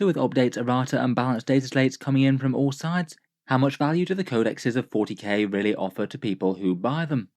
So with updates, errata and balanced data slates coming in from all sides, how much value do the codexes of 40k really offer to people who buy them?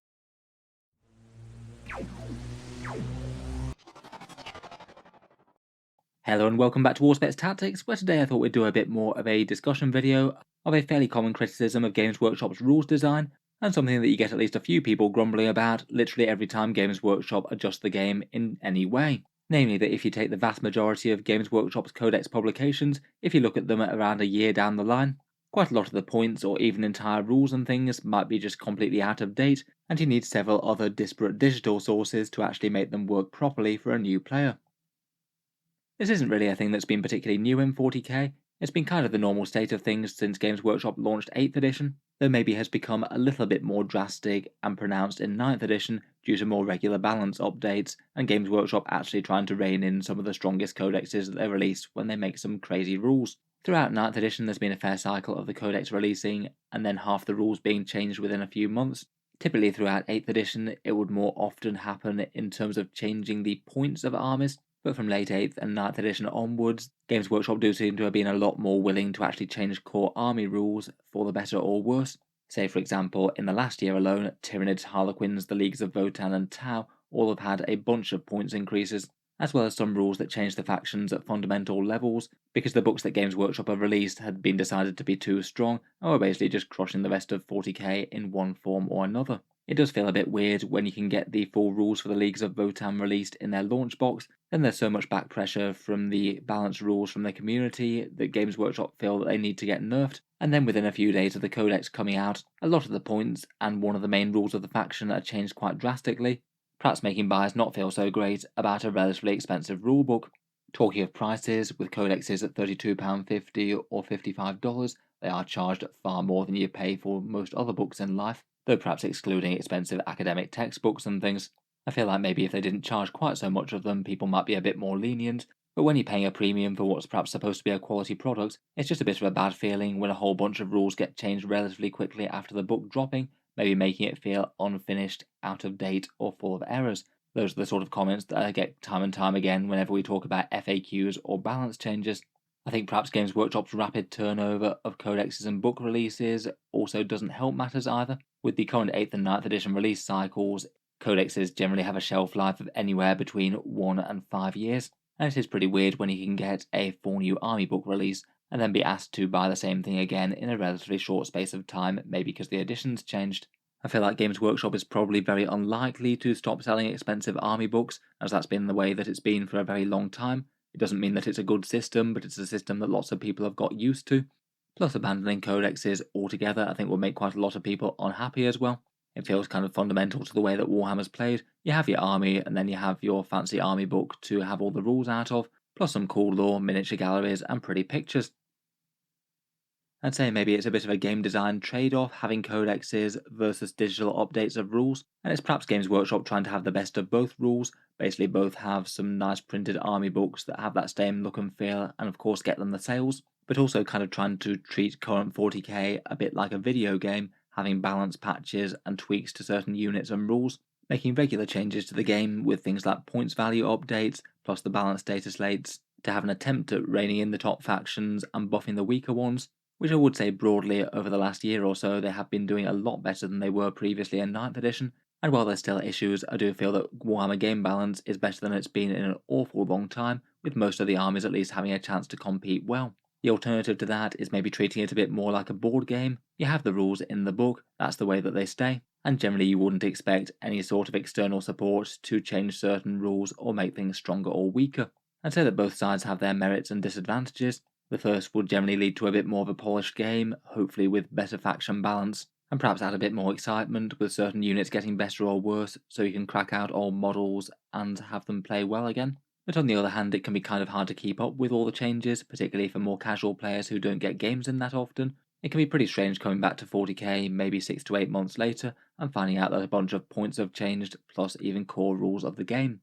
Hello and welcome back to Auspex Tactics, where today I thought we'd do a bit more of a discussion video of a fairly common criticism of Games Workshop's rules design, and something that you get at least a few people grumbling about literally every time Games Workshop adjusts the game in any way. Namely that if you take the vast majority of Games Workshop's Codex publications, if you look at them at around a year down the line, quite a lot of the points or even entire rules and things might be just completely out of date, and you need several other disparate digital sources to actually make them work properly for a new player. This isn't really a thing that's been particularly new in 40k, it's been kind of the normal state of things since Games Workshop launched 8th edition, though maybe has become a little bit more drastic and pronounced in 9th edition due to more regular balance updates, and Games Workshop actually trying to rein in some of the strongest codexes that they release when they make some crazy rules. Throughout 9th edition there's been a fair cycle of the codex releasing, and then half the rules being changed within a few months. Typically throughout 8th edition it would more often happen in terms of changing the points of armies, but from late 8th and 9th edition onwards, Games Workshop do seem to have been a lot more willing to actually change core army rules for the better or worse. Say for example, in the last year alone, Tyranids, Harlequins, the Leagues of Votann and Tau all have had a bunch of points increases, as well as some rules that change the factions at fundamental levels, because the books that Games Workshop have released had been decided to be too strong, and were basically just crushing the rest of 40k in one form or another. It does feel a bit weird when you can get the full rules for the Leagues of Votann released in their launch box, then there's so much back pressure from the balance rules from the community that Games Workshop feel that they need to get nerfed, and then within a few days of the codex coming out, a lot of the points and one of the main rules of the faction are changed quite drastically, perhaps making buyers not feel so great about a relatively expensive rulebook. Talking of prices, with codexes at £32.50 or $55, they are charged far more than you pay for most other books in life, though perhaps excluding expensive academic textbooks and things. I feel like maybe if they didn't charge quite so much of them, people might be a bit more lenient, but when you're paying a premium for what's perhaps supposed to be a quality product, it's just a bit of a bad feeling when a whole bunch of rules get changed relatively quickly after the book dropping, maybe making it feel unfinished, out of date, or full of errors. Those are the sort of comments that I get time and time again whenever we talk about FAQs or balance changes. I think perhaps Games Workshop's rapid turnover of codexes and book releases also doesn't help matters either. With the current 8th and 9th edition release cycles, codexes generally have a shelf life of anywhere between 1 and 5 years, and it is pretty weird when you can get a full new army book release and then be asked to buy the same thing again in a relatively short space of time, maybe because the edition's changed. I feel like Games Workshop is probably very unlikely to stop selling expensive army books, as that's been the way that it's been for a very long time. It doesn't mean that it's a good system, but it's a system that lots of people have got used to. Plus, abandoning codexes altogether I think will make quite a lot of people unhappy as well. It feels kind of fundamental to the way that Warhammer's played. You have your army, and then you have your fancy army book to have all the rules out of, plus some cool lore, miniature galleries, and pretty pictures. I'd say maybe it's a bit of a game design trade-off having codexes versus digital updates of rules, and it's perhaps Games Workshop trying to have the best of both rules, basically both have some nice printed army books that have that same look and feel, and of course get them the sales, but also kind of trying to treat current 40k a bit like a video game, having balance patches and tweaks to certain units and rules, making regular changes to the game with things like points value updates, plus the balance data slates, to have an attempt at reining in the top factions and buffing the weaker ones, which I would say broadly over the last year or so they have been doing a lot better than they were previously in 9th edition, and while there's still issues, I do feel that Warhammer game balance is better than it's been in an awful long time, with most of the armies at least having a chance to compete well. The alternative to that is maybe treating it a bit more like a board game. You have the rules in the book, that's the way that they stay, and generally you wouldn't expect any sort of external support to change certain rules or make things stronger or weaker. I'd say that both sides have their merits and disadvantages. The first would generally lead to a bit more of a polished game, hopefully with better faction balance, and perhaps add a bit more excitement with certain units getting better or worse, so you can crack out old models and have them play well again. But on the other hand, it can be kind of hard to keep up with all the changes, particularly for more casual players who don't get games in that often. It can be pretty strange coming back to 40k maybe 6 to 8 months later and finding out that a bunch of points have changed, plus even core rules of the game.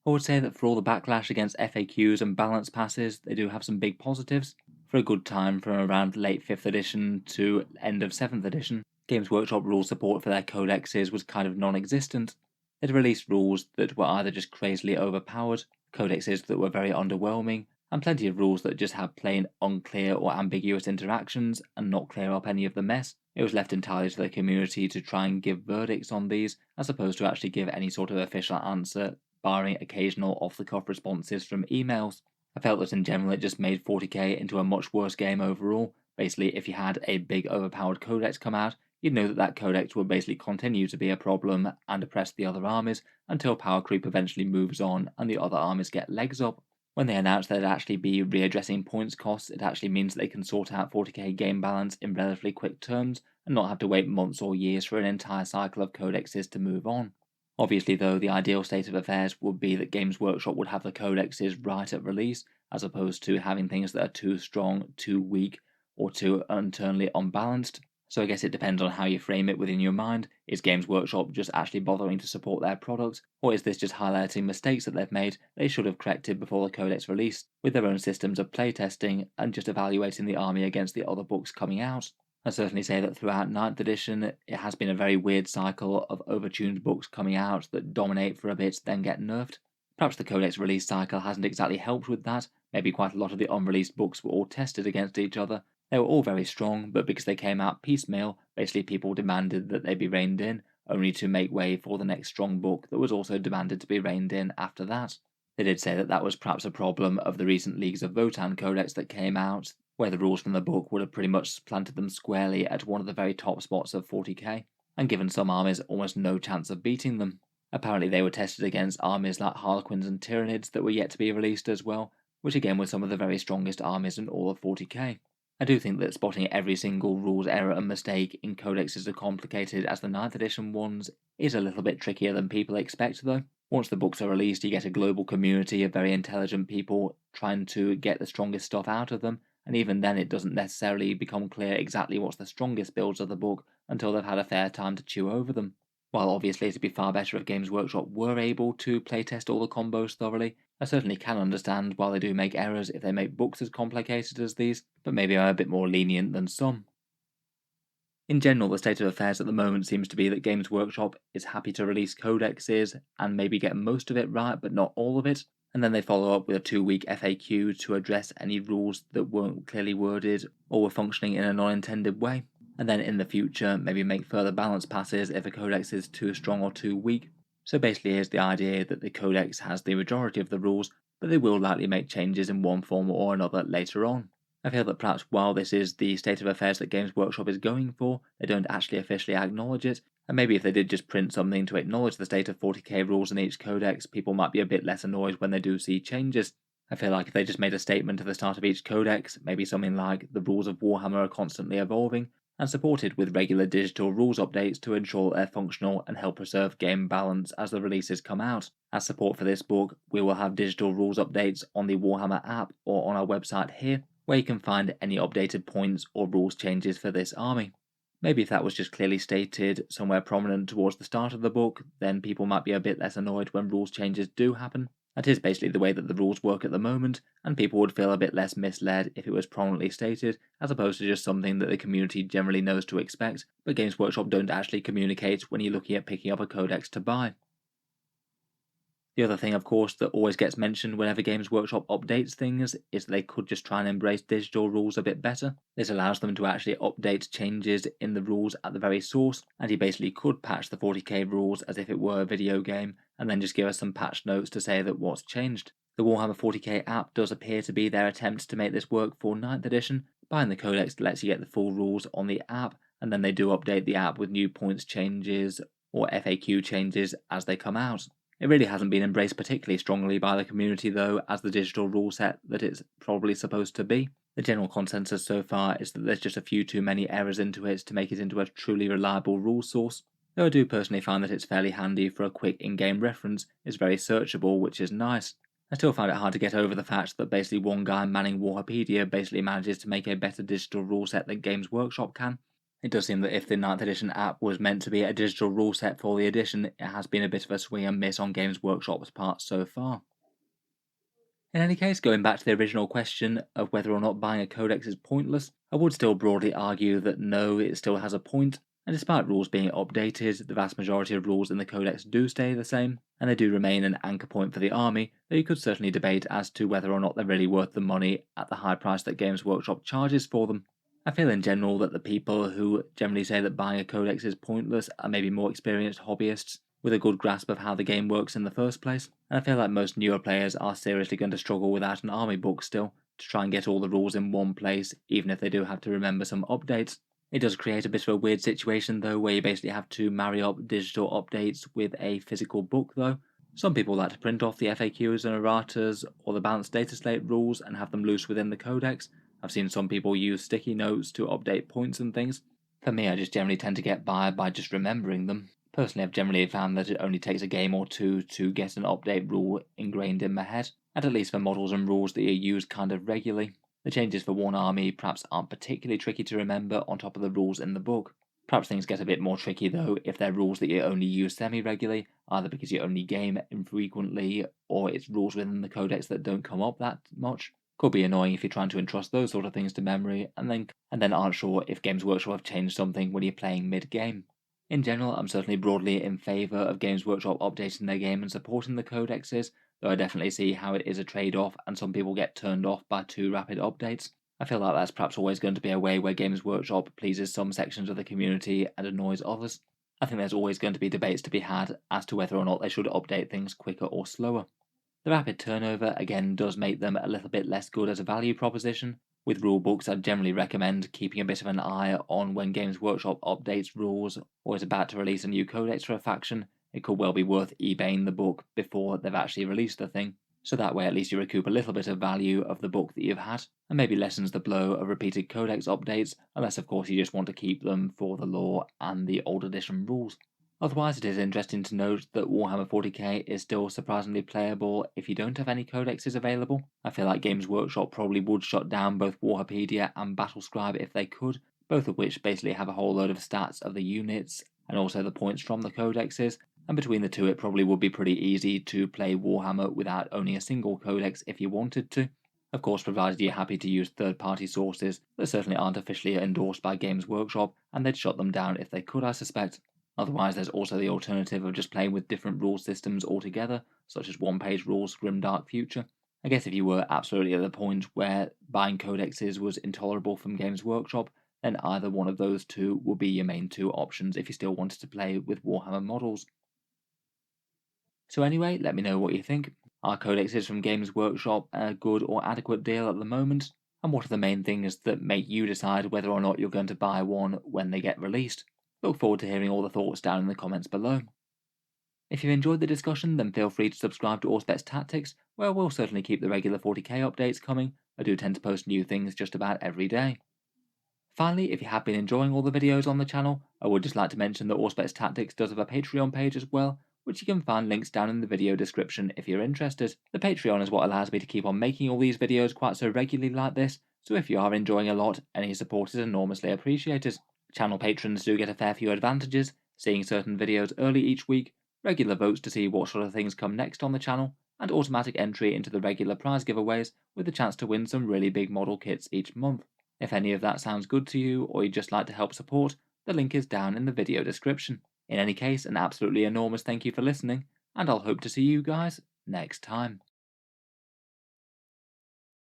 I would say that for all the backlash against FAQs and balance passes, they do have some big positives. For a good time from around late 5th edition to end of 7th edition, Games Workshop rule support for their codexes was kind of non-existent. They'd released rules that were either just crazily overpowered, codexes that were very underwhelming, and plenty of rules that just have plain unclear or ambiguous interactions and not clear up any of the mess. It was left entirely to the community to try and give verdicts on these, as opposed to actually give any sort of official answer, barring occasional off-the-cuff responses from emails. I felt that in general it just made 40k into a much worse game overall. Basically, if you had a big overpowered codex come out, you'd know that that codex would basically continue to be a problem and oppress the other armies until power creep eventually moves on and the other armies get legs up. When they announce that it'd actually be readdressing points costs, it actually means they can sort out 40k game balance in relatively quick terms and not have to wait months or years for an entire cycle of codexes to move on. Obviously, though, the ideal state of affairs would be that Games Workshop would have the codexes right at release, as opposed to having things that are too strong, too weak, or too internally unbalanced. So I guess it depends on how you frame it within your mind. Is Games Workshop just actually bothering to support their products, or is this just highlighting mistakes that they've made they should have corrected before the codex release, with their own systems of playtesting and just evaluating the army against the other books coming out? I certainly say that throughout 9th edition, it has been a very weird cycle of overtuned books coming out that dominate for a bit, then get nerfed. Perhaps the codex release cycle hasn't exactly helped with that. Maybe quite a lot of the unreleased books were all tested against each other. They were all very strong, but because they came out piecemeal, basically people demanded that they be reined in, only to make way for the next strong book that was also demanded to be reined in after that. They did say that that was perhaps a problem of the recent Leagues of Votann codex that came out, where the rules from the book would have pretty much planted them squarely at one of the very top spots of 40k, and given some armies almost no chance of beating them. Apparently they were tested against armies like Harlequins and Tyranids that were yet to be released as well, which again were some of the very strongest armies in all of 40k. I do think that spotting every single rules error and mistake in codexes as complicated as the 9th edition ones is a little bit trickier than people expect though. Once the books are released, you get a global community of very intelligent people trying to get the strongest stuff out of them, and even then it doesn't necessarily become clear exactly what's the strongest builds of the book until they've had a fair time to chew over them. While obviously it'd be far better if Games Workshop were able to playtest all the combos thoroughly, I certainly can understand why they do make errors if they make books as complicated as these, but maybe I'm a bit more lenient than some. In general, the state of affairs at the moment seems to be that Games Workshop is happy to release codexes and maybe get most of it right, but not all of it, and then they follow up with a 2-week FAQ to address any rules that weren't clearly worded or were functioning in a non-intended way, and then in the future maybe make further balance passes if a codex is too strong or too weak. So basically here's the idea that the codex has the majority of the rules, but they will likely make changes in one form or another later on. I feel that perhaps while this is the state of affairs that Games Workshop is going for, they don't actually officially acknowledge it, and maybe if they did just print something to acknowledge the state of 40k rules in each codex, people might be a bit less annoyed when they do see changes. I feel like if they just made a statement at the start of each codex, maybe something like the rules of Warhammer are constantly evolving, and supported with regular digital rules updates to ensure they're functional and help preserve game balance as the releases come out. As support for this book, we will have digital rules updates on the Warhammer app or on our website here, where you can find any updated points or rules changes for this army. Maybe if that was just clearly stated somewhere prominent towards the start of the book, then people might be a bit less annoyed when rules changes do happen. That is basically the way that the rules work at the moment, and people would feel a bit less misled if it was prominently stated, as opposed to just something that the community generally knows to expect, but Games Workshop don't actually communicate when you're looking at picking up a codex to buy. The other thing, of course, that always gets mentioned whenever Games Workshop updates things is that they could just try and embrace digital rules a bit better. This allows them to actually update changes in the rules at the very source, and you basically could patch the 40k rules as if it were a video game, and then just give us some patch notes to say that what's changed. The Warhammer 40k app does appear to be their attempt to make this work for 9th edition. Buying the codex lets you get the full rules on the app, and then they do update the app with new points changes or FAQ changes as they come out. It really hasn't been embraced particularly strongly by the community though as the digital rule set that it's probably supposed to be. The general consensus so far is that there's just a few too many errors into it to make it into a truly reliable rule source, though I do personally find that it's fairly handy for a quick in-game reference. It's very searchable, which is nice. I still find it hard to get over the fact that basically one guy manning Warhapedia basically manages to make a better digital rule set than Games Workshop can. It does seem that if the 9th edition app was meant to be a digital rule set for the edition, it has been a bit of a swing and miss on Games Workshop's part so far. In any case, going back to the original question of whether or not buying a codex is pointless, I would still broadly argue that no, it still has a point. And despite rules being updated, the vast majority of rules in the Codex do stay the same, and they do remain an anchor point for the army, though you could certainly debate as to whether or not they're really worth the money at the high price that Games Workshop charges for them. I feel in general that the people who generally say that buying a codex is pointless are maybe more experienced hobbyists with a good grasp of how the game works in the first place, and I feel like most newer players are seriously going to struggle without an army book still, to try and get all the rules in one place, even if they do have to remember some updates. It does create a bit of a weird situation though, where you basically have to marry up digital updates with a physical book though. Some people like to print off the FAQs and erratas or the balanced data slate rules and have them loose within the codex. I've seen some people use sticky notes to update points and things. For me, I just generally tend to get by just remembering them. Personally, I've generally found that it only takes a game or two to get an update rule ingrained in my head, and at least for models and rules that you use kind of regularly. The changes for one army perhaps aren't particularly tricky to remember on top of the rules in the book. Perhaps things get a bit more tricky though if they're rules that you only use semi-regularly, either because you only game infrequently or it's rules within the codex that don't come up that much. Could be annoying if you're trying to entrust those sort of things to memory and then aren't sure if Games Workshop have changed something when you're playing mid-game. In general, I'm certainly broadly in favour of Games Workshop updating their game and supporting the codexes, though I definitely see how it is a trade-off and some people get turned off by too rapid updates. I feel like that's perhaps always going to be a way where Games Workshop pleases some sections of the community and annoys others. I think there's always going to be debates to be had as to whether or not they should update things quicker or slower. The rapid turnover again does make them a little bit less good as a value proposition. With rulebooks, I'd generally recommend keeping a bit of an eye on when Games Workshop updates rules or is about to release a new codex for a faction. It could well be worth eBaying the book before they've actually released the thing, so that way at least you recoup a little bit of value of the book that you've had, and maybe lessens the blow of repeated codex updates, unless of course you just want to keep them for the lore and the old edition rules. Otherwise, it is interesting to note that Warhammer 40k is still surprisingly playable if you don't have any codexes available. I feel like Games Workshop probably would shut down both Warhapedia and Battlescribe if they could, both of which basically have a whole load of stats of the units and also the points from the codexes, and between the two it probably would be pretty easy to play Warhammer without owning a single codex if you wanted to. Of course, provided you're happy to use third-party sources that certainly aren't officially endorsed by Games Workshop, and they'd shut them down if they could, I suspect. Otherwise, there's also the alternative of just playing with different rule systems altogether, such as one-page rules, Grimdark Future. I guess if you were absolutely at the point where buying codexes was intolerable from Games Workshop, then either one of those two would be your main two options if you still wanted to play with Warhammer models. So anyway, let me know what you think. Are codexes from Games Workshop a good or adequate deal at the moment? And what are the main things that make you decide whether or not you're going to buy one when they get released? Look forward to hearing all the thoughts down in the comments below. If you enjoyed the discussion, then feel free to subscribe to Auspex Tactics, where we'll certainly keep the regular 40k updates coming. I do tend to post new things just about every day. Finally, if you have been enjoying all the videos on the channel, I would just like to mention that Auspex Tactics does have a Patreon page as well, which you can find links down in the video description if you're interested. The Patreon is what allows me to keep on making all these videos quite so regularly like this, so if you are enjoying a lot, any support is enormously appreciated. Channel patrons do get a fair few advantages, seeing certain videos early each week, regular votes to see what sort of things come next on the channel, and automatic entry into the regular prize giveaways with the chance to win some really big model kits each month. If any of that sounds good to you, or you'd just like to help support, the link is down in the video description. In any case, an absolutely enormous thank you for listening, and I'll hope to see you guys next time.